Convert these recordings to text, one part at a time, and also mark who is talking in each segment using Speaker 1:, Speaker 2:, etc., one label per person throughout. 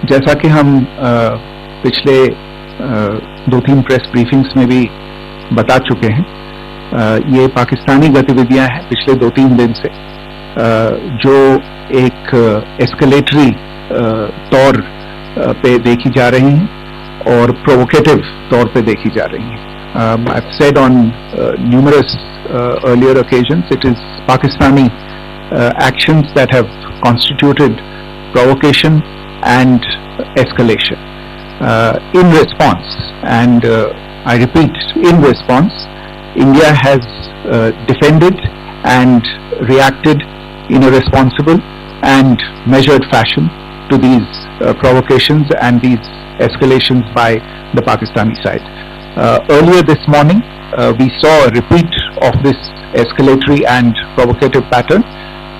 Speaker 1: जैसा कि हम पिछले 2-3 प्रेस ब्रीफिंग्स में भी बता चुके हैं, ये पाकिस्तानी गतिविधियां हैं पिछले 2-3 दिन से, जो एक एस्केलेटरी तौर पे देखी जा रही हैं और प्रोवोकेटिव तौर पे देखी जा रही हैं. I've said on numerous earlier occasions, it is Pakistani actions that have constituted provocation and escalation. In response, and I repeat, in response, India has defended and reacted in a responsible and measured fashion to these provocations and these escalations by the Pakistani side. Earlier this morning, we saw a repeat of this escalatory and provocative pattern,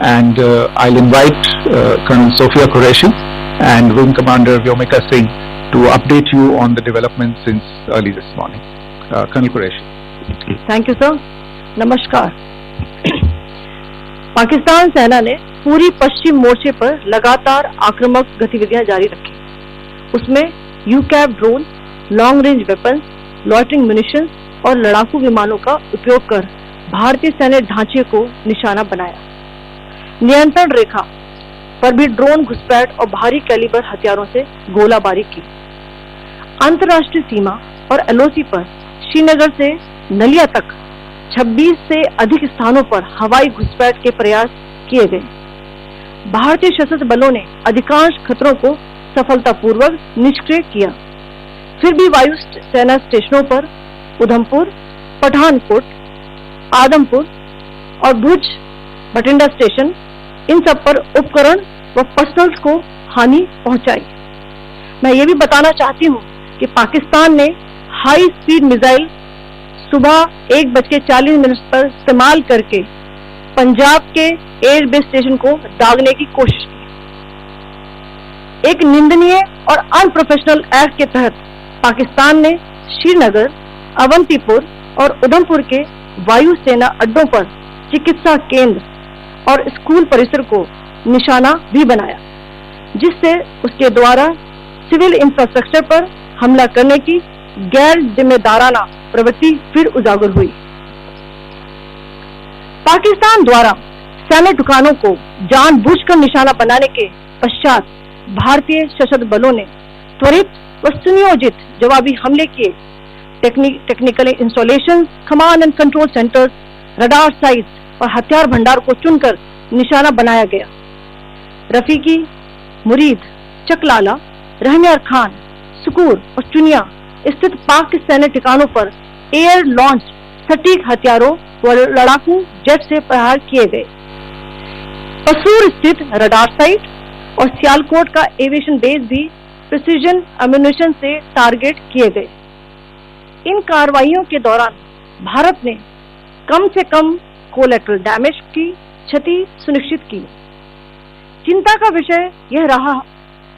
Speaker 1: and I'll invite Colonel Sophia Qureshi and Wing Commander Vyomika Singh to update you on the developments since early this morning. Colonel Qureshi.
Speaker 2: Thank you sir. नमस्कार. पाकिस्तान सेना ने पूरी पश्चिम मोर्चे पर लगातार आक्रामक गतिविधियां जारी रखी. उसमें UCAV drone, long range weapons, loitering munitions और लड़ाकू विमानों का उपयोग कर भारतीय सैन्य ढांचे को निशाना बनाया. नियंत्रण रेखा पर भी ड्रोन घुसपैठ और भारी कैलिबर हथियारों से गोलाबारी की. अंतर्राष्ट्रीय सीमा और एलओसी पर श्रीनगर से नलिया तक 26 से अधिक स्थानों पर हवाई घुसपैठ के प्रयास किए गए. भारतीय सशस्त्र बलों ने अधिकांश खतरों को सफलतापूर्वक निष्क्रिय किया. फिर भी वायु सेना स्टेशनों पर उधमपुर, पठानकोट, आदमपुर और भुज बठिंडा स्टेशन, इन सब पर उपकरण व पर्सनल्स को हानि पहुंचाई. मैं ये भी बताना चाहती हूँ कि पाकिस्तान ने हाई स्पीड मिसाइल सुबह 1:40 पर इस्तेमाल करके पंजाब के एयरबेस स्टेशन को दागने की कोशिश की. एक निंदनीय और अनप्रोफेशनल एक्ट के तहत पाकिस्तान ने श्रीनगर, अवंतीपुर और उधमपुर के वायु सेना अड्डों पर चिकित्सा केंद्र और स्कूल परिसर को निशाना भी बनाया, जिससे उसके द्वारा सिविल इंफ्रास्ट्रक्चर पर हमला करने की गैर जिम्मेदाराना प्रवृत्ति फिर उजागर हुई. पाकिस्तान द्वारा सैन्य ठिकानों को जानबूझकर निशाना बनाने के पश्चात भारतीय सशस्त्र बलों ने त्वरित व सुनियोजित जवाबी हमले किए. Technical installation, command and control centres, radar sites और हथियार भंडार को चुनकर निशाना बनाया गया. रफीकी, मुरीद, चकलाला, रहमियार खान, सुकूर और चुनिया स्थित पाक सैन्य ठिकानों पर एयर लॉन्च सटीक हथियारों व लड़ाकू जेट से प्रहार किए गए. कसूर स्थित रडार साइट और सियालकोट का एविएशन बेस भी प्रिसीजन एम्यूनिशन से टारगेट किए गए. इन कार्रवाइयों के दौरान भारत ने कम से कम कोलैटरल डैमेज की क्षति सुनिश्चित की. चिंता का विषय यह रहा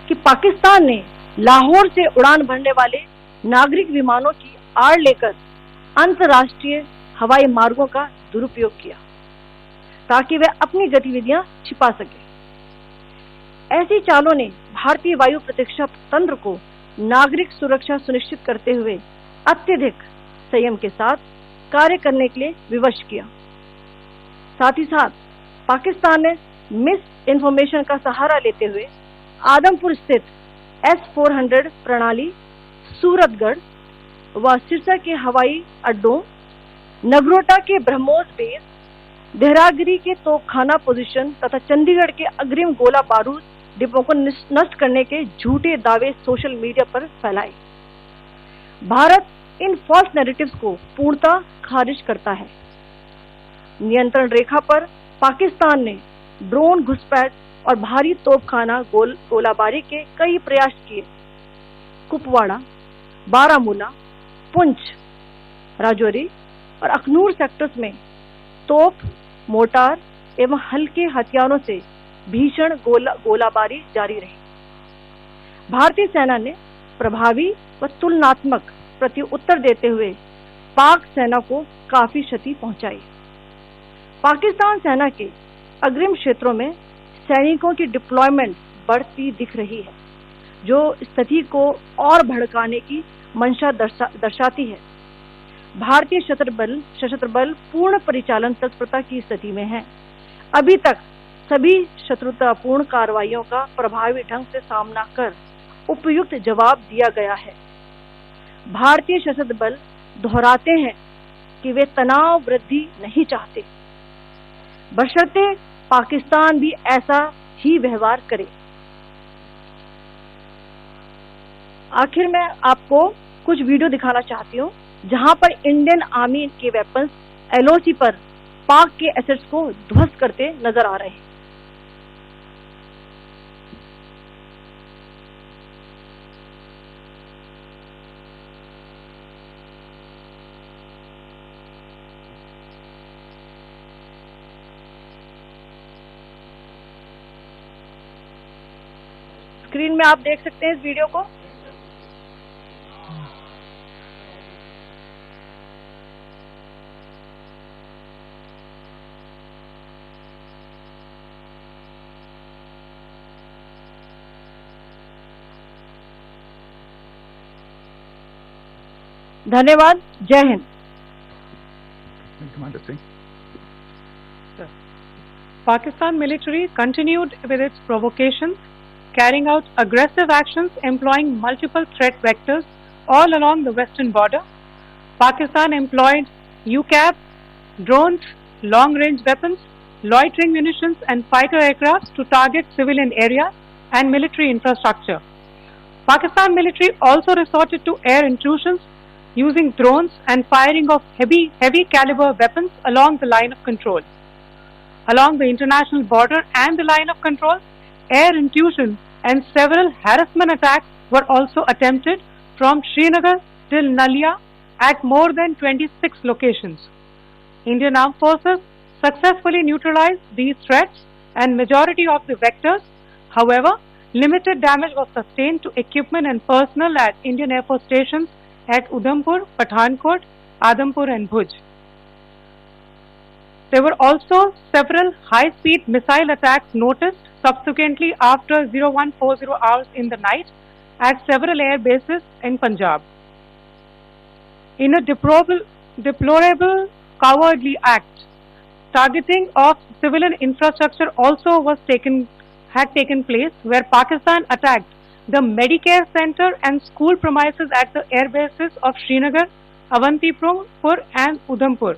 Speaker 2: कि पाकिस्तान ने लाहौर से उड़ान भरने वाले नागरिक विमानों की आड़ लेकर अंतर्राष्ट्रीय हवाई मार्गों का दुरुपयोग किया ताकि वे अपनी गतिविधियां छिपा सके. ऐसी चालों ने भारतीय वायु प्रतिरक्षा तंत्र को नागरिक सुरक्षा सुनिश्चित करते हुए अत्यधिक संयम के साथ कार्य करने के लिए विवश किया. साथ ही साथ पाकिस्तान ने मिस इन्फॉर्मेशन का सहारा लेते हुए आदमपुर स्थित S-400 प्रणाली, सूरतगढ़ व सिरसा के हवाई अड्डों, नगरोटा के ब्रह्मोस बेस, देहरागिरी के तोपखाना पोजीशन तथा चंडीगढ़ के अग्रिम गोला बारूद डिपों को नष्ट करने के झूठे दावे सोशल मीडिया पर फैलाए. भारत इन फॉल्स नैरेटिव्स को पूर्णतः खारिज करता है. नियंत्रण रेखा पर पाकिस्तान ने ड्रोन घुसपैठ और भारी तोपखाना गोलाबारी के कई प्रयास किए. कुपवाड़ा, बारामूला, पुंछ, राजौरी और अखनूर सेक्टर्स में तोप, मोर्टार एवं हल्के हथियारों से भीषण गोलाबारी जारी रही. भारतीय सेना ने प्रभावी व तुलनात्मक प्रत्युत्तर देते हुए पाक सेना को काफी क्षति पहुंचाई. पाकिस्तान सेना के अग्रिम क्षेत्रों में सैनिकों की डिप्लॉयमेंट बढ़ती दिख रही है, जो स्थिति को और भड़काने की मंशा दर्शाती है। भारतीय सशस्त्र बल पूर्ण परिचालन तत्परता की स्थिति में है। अभी तक सभी शत्रुतापूर्ण कार्रवाइयों का प्रभावी ढंग से सामना कर उपयुक्त जवाब दिया गया है। भारतीय सशस्त्र बल दोहराते हैं कि वे तनाव वृद्धि नहीं चाहते, बशर्ते पाकिस्तान भी ऐसा ही व्यवहार करे। आखिर में आपको कुछ वीडियो दिखाना चाहती हूँ जहां पर इंडियन आर्मी के वेपन्स LOC पर पाक के एसेट्स को ध्वस्त करते नजर आ रहे हैं। स्क्रीन में आप देख सकते हैं इस वीडियो को। धन्यवाद। जय Hind.
Speaker 3: Pakistan military continued with its provocations, carrying out aggressive actions employing multiple threat vectors all along the western border. Pakistan employed UCAV, drones, long-range weapons, loitering munitions and fighter aircrafts to target civilian areas and military infrastructure. Pakistan military also resorted to air intrusions using drones and firing of heavy caliber weapons along the line of control. Along the international border and the line of control, air intrusion and several harassment attacks were also attempted from Srinagar till Nalia at more than 26 locations. Indian Armed Forces successfully neutralized these threats and majority of the vectors. However, limited damage was sustained to equipment and personnel at Indian Air Force stations at Udhampur, Pathankot, Adampur and Bhuj. There were also several high-speed missile attacks noticed subsequently after 0140 hours in the night at several air bases in Punjab. In a deplorable cowardly act, targeting of civilian infrastructure also had taken place, where Pakistan attacked the Medicare Center and school premises at the air bases of Srinagar, Avantipur and Udhampur,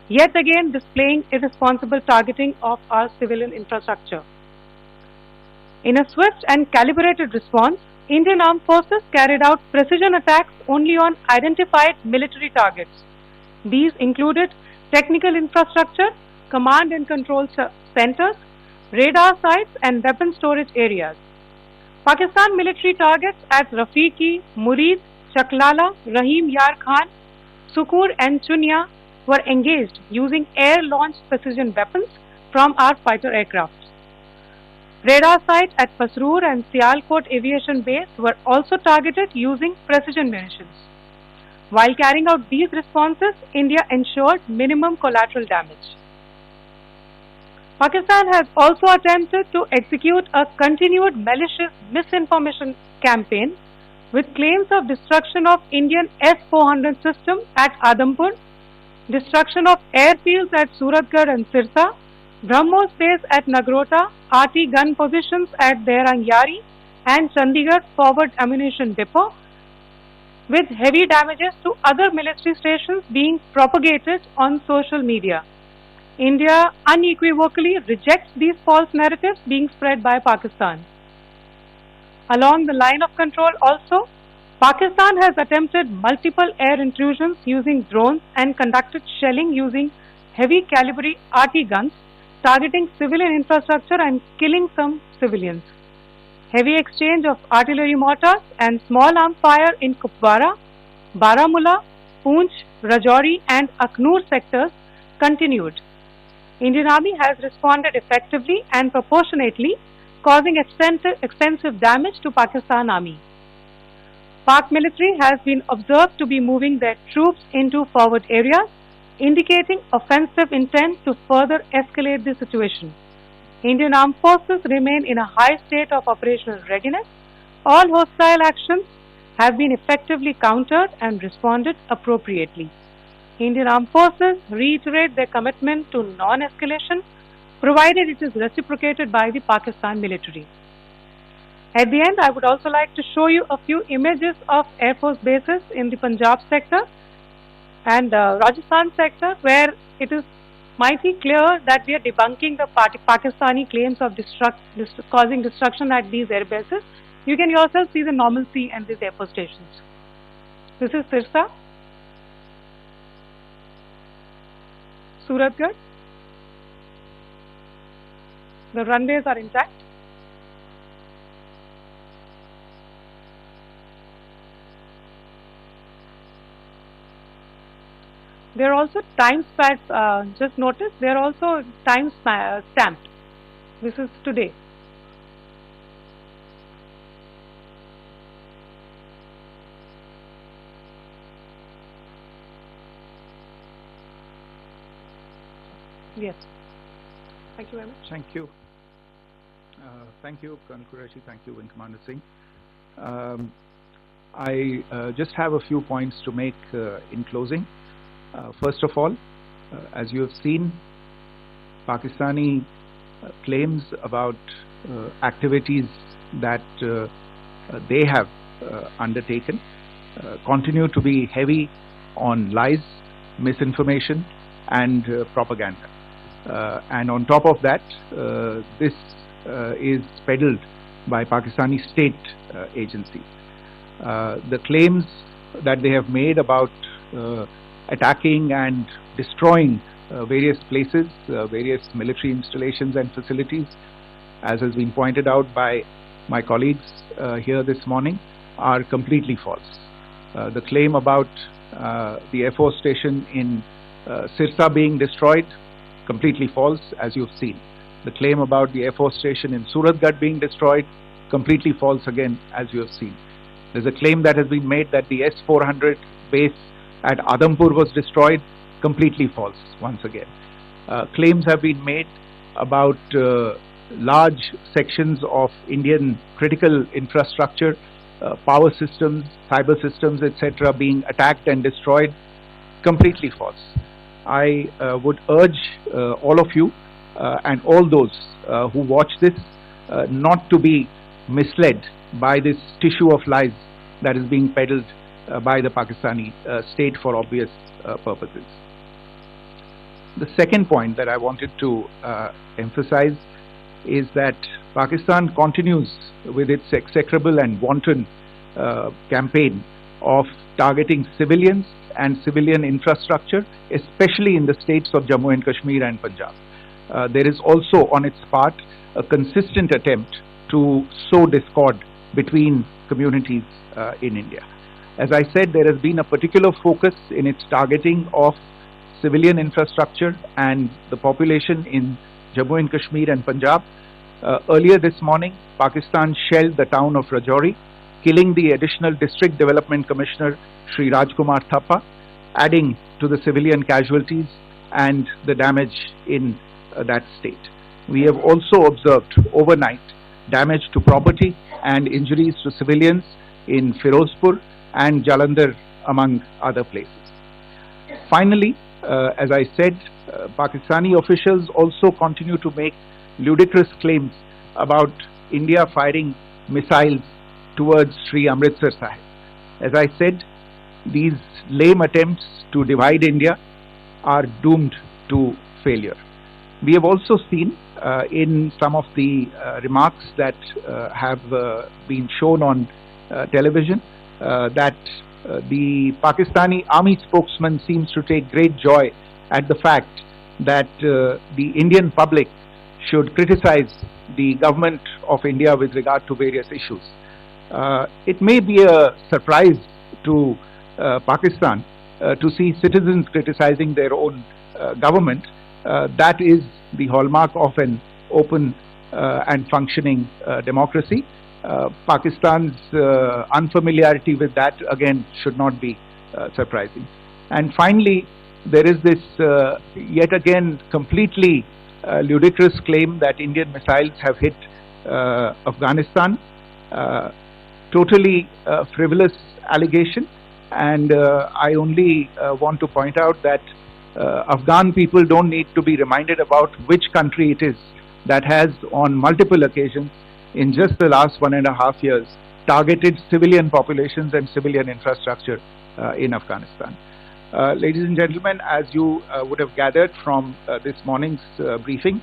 Speaker 3: yet again displaying irresponsible targeting of our civilian infrastructure. In a swift and calibrated response, Indian Armed Forces carried out precision attacks only on identified military targets. These included technical infrastructure, command and control centers, radar sites and weapon storage areas. Pakistan military targets at Rafiqi, Murid, Chaklala, Rahim Yar Khan, Sukur and Chunya were engaged using air-launched precision weapons from our fighter aircraft. Radar sites at Pasroor and Sialkot Aviation Base were also targeted using precision munitions. While carrying out these responses, India ensured minimum collateral damage. Pakistan has also attempted to execute a continued malicious misinformation campaign with claims of destruction of Indian S-400 system at Adampur, destruction of airfields at Suratgarh and Sirsa, BrahMos base at Nagrota, RT gun positions at Dehrangyari and Chandigarh forward ammunition depot, with heavy damages to other military stations being propagated on social media. India unequivocally rejects these false narratives being spread by Pakistan. Along the line of control also, Pakistan has attempted multiple air intrusions using drones and conducted shelling using heavy caliber RT guns, targeting civilian infrastructure and killing some civilians. Heavy exchange of artillery mortars and small arms fire in Kupwara, Baramulla, Poonch, Rajouri and Aknoor sectors continued. Indian Army has responded effectively and proportionately, causing extensive damage to Pakistan Army. Pak military has been observed to be moving their troops into forward areas, indicating offensive intent to further escalate the situation. Indian Armed Forces remain in a high state of operational readiness. All hostile actions have been effectively countered and responded appropriately. Indian Armed Forces reiterate their commitment to non-escalation, provided it is reciprocated by the Pakistan military. At the end, I would also like to show you a few images of Air Force bases in the Punjab sector and Rajasthan sector, where it is mighty clear that we are debunking the Pakistani claims of causing destruction at these air bases. You can yourself see the normalcy and these air force stations. This is Sirsa, Suratgarh. The runways are intact. There are also time stamps, just notice, they are also time stamped. This is today. Yes. Thank you very much.
Speaker 1: Thank you. Thank you, Colonel Qureshi. Thank you, Wing Commander Singh. I just have a few points to make in closing. First of all, as you have seen, Pakistani claims about activities that they have undertaken continue to be heavy on lies, misinformation and propaganda. And on top of that, this is peddled by Pakistani state agencies. The claims that they have made about attacking and destroying various places, various military installations and facilities, as has been pointed out by my colleagues here this morning, are completely false. The claim about the Air Force station in Sirsa being destroyed, completely false, as you've seen. The claim about the Air Force station in Suratgarh being destroyed, completely false again, as you have seen. There's a claim that has been made that the S-400 base at Adampur was destroyed, completely false once again. Claims have been made about large sections of Indian critical infrastructure, power systems, cyber systems, etc. being attacked and destroyed, completely false. I would urge all of you and all those who watch this not to be misled by this tissue of lies that is being peddled by the Pakistani state for obvious purposes. The second point that I wanted to emphasize is that Pakistan continues with its execrable and wanton campaign of targeting civilians and civilian infrastructure, especially in the states of Jammu and Kashmir and Punjab. There is also on its part a consistent attempt to sow discord between communities in India. As I said, there has been a particular focus in its targeting of civilian infrastructure and the population in Jammu and Kashmir and Punjab. Earlier this morning, Pakistan shelled the town of Rajouri, killing the additional District Development Commissioner Shri Rajkumar Thappa, adding to the civilian casualties and the damage in that state. We have also observed overnight damage to property and injuries to civilians in Firozpur and Jalandhar, among other places. Finally, as I said, Pakistani officials also continue to make ludicrous claims about India firing missiles towards Sri Amritsar Sahib. As I said, these lame attempts to divide India are doomed to failure. We have also seen in some of the remarks that have been shown on television that the Pakistani army spokesman seems to take great joy at the fact that the Indian public should criticize the government of India with regard to various issues. It may be a surprise to Pakistan to see citizens criticizing their own government. That is the hallmark of an open and functioning democracy. Pakistan's unfamiliarity with that, again, should not be surprising. And finally, there is this yet again completely ludicrous claim that Indian missiles have hit Afghanistan. Totally frivolous allegation, and I only want to point out that Afghan people don't need to be reminded about which country it is that has on multiple occasions in just the last 1.5 years targeted civilian populations and civilian infrastructure in Afghanistan. Ladies and gentlemen, as you would have gathered from this morning's briefing,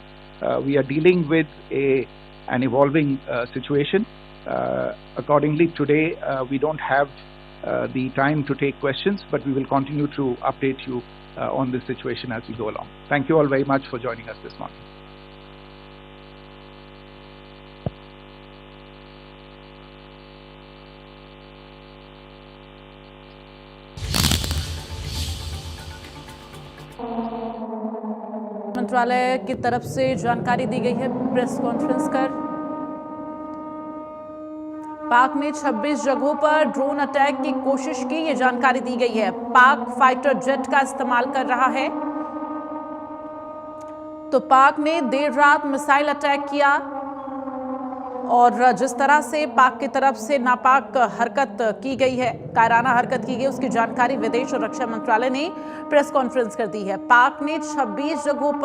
Speaker 1: we are dealing with an evolving situation. Accordingly, today we don't have the time to take questions, but we will continue to update you on this situation as we go along. Thank you all very much for joining us this morning.
Speaker 4: मंत्रालय की तरफ से जानकारी दी गई है press conference कर। पाक में 26 जगहों पर ड्रोन अटैक की कोशिश की, ये जानकारी दी गई है। पाक फाइटर जेट का इस्तेमाल कर रहा है। तो पाक ने देर रात मिसाइल अटैक किया और जिस तरह से पाक की तरफ से नापाक हरकत की गई है, कायराना हरकत की गई, उसकी जानकारी विदेश और रक्षा मंत्रालय ने प्रेस कॉन्फ्रेंस कर दी है। पाक ने 26 जगहों पर